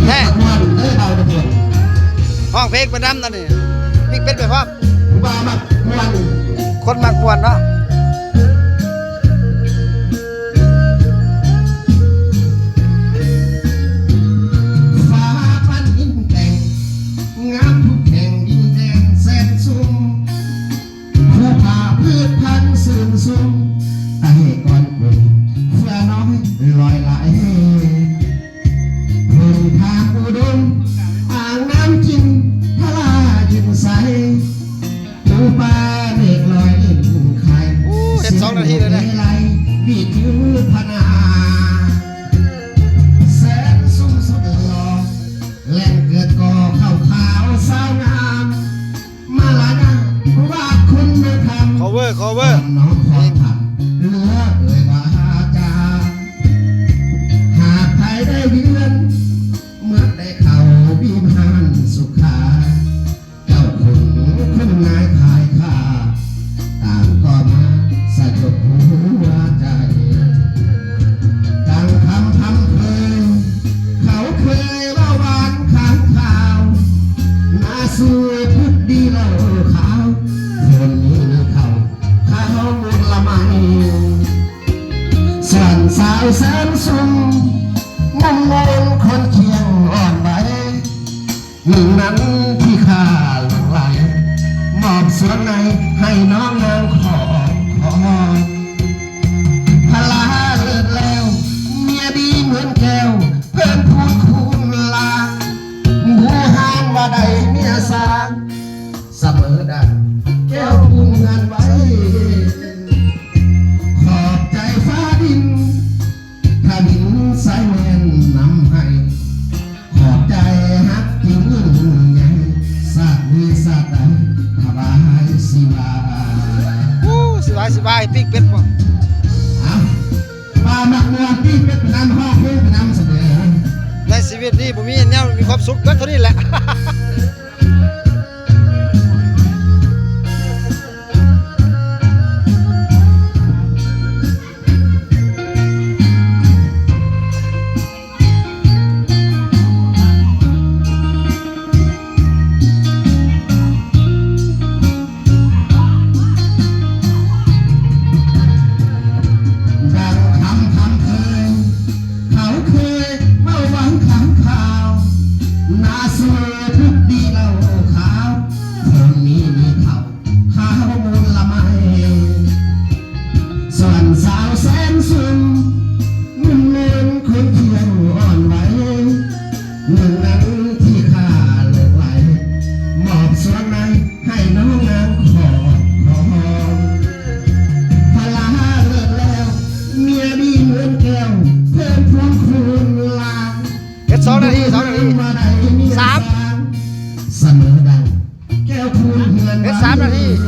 แท้ ม่วนเด้อเบาเด้อ ห้องเพลงประดำนั่นนี่บิ๊กเป็นแบบว่า ว่ามักม่วน คนมักมวนเนาะ ฟ้าพันหินแต่งงามทุกแห่งดินแดนแสนสูงผู้ผ่าพืชพันธุ์สื่นสูงตาให้ก่อนปุ่นเฟื่อน้อยลอยไหลพื้นทางอุดมอ่างน้ำจินทลายินใสปูปลาเมฆลอยเล่นไข่ เห็น2 นาทีเลยนะ ไหลบีดยืดพนาแสนสูงสุดหล่อแหล่งเกิดก่อข้าวขาวสาวงามมาลานาว่าคุณไม่ทำ cover น้องพอผักเหลือเอ่ยวาจาหากใครได้เยือนเมื่อได้เข้าบิมานสุขาเจ้าคุณนายขายข้าต่างก็มาสะจบหัวใจต่างคำเคยเขาเคยเล่าหวานข้างข่าวน่าสวยพุดดีเล่าขาวคนนี้เขาข้าวมุลละไมส่วนสาวแสนสุ่มงงงงคนเคียงอ่อนไหวหนึ่งนั้นที่ข้าหลงไหลมอบส่วนในให้น้องนางขอพลาเลิศแล้วเมียดีเหมือนแก้วเพื่อนพูดคุณลาหมูหางว่าใดเมียสางเสมอดันแก้วพูนงานไว้ขอบใจฟ้าดินถ้าดินสายแมนนำให้ขอบใจฮักจริงยิ่งใหญ่สาดมีสาดใดถวายสิวา สิบายบิ๊กเป็นบ่ ปลาหมักมัวที่เป็นน้ำห้อเพื่อนน้ำเสนอ ในชีวิตนี้ผมมีแนวมีความสุขเกินเท่านี้แหละดังคำเคยเขาเคยเมื่อหวังขังข่าวน่าสวยทุกดีเล่าขาวคนนี้มีเขาขาวมูลละไมส่วนสาวแสนสูงนุ่มเนินคนเที่ยวอ่อนไหวหนึ่งนั้นที่ข้าเลือกไหลมอบส่วนในให้น้องนางขอพลาเลิศแล้วเมียดีเหมือนแก้วเพื่อนพวงคุณลาง เฮ็ด2 นาที3เสมอดังแก้วคุณเฮือน เฮ็ด3 นาที เ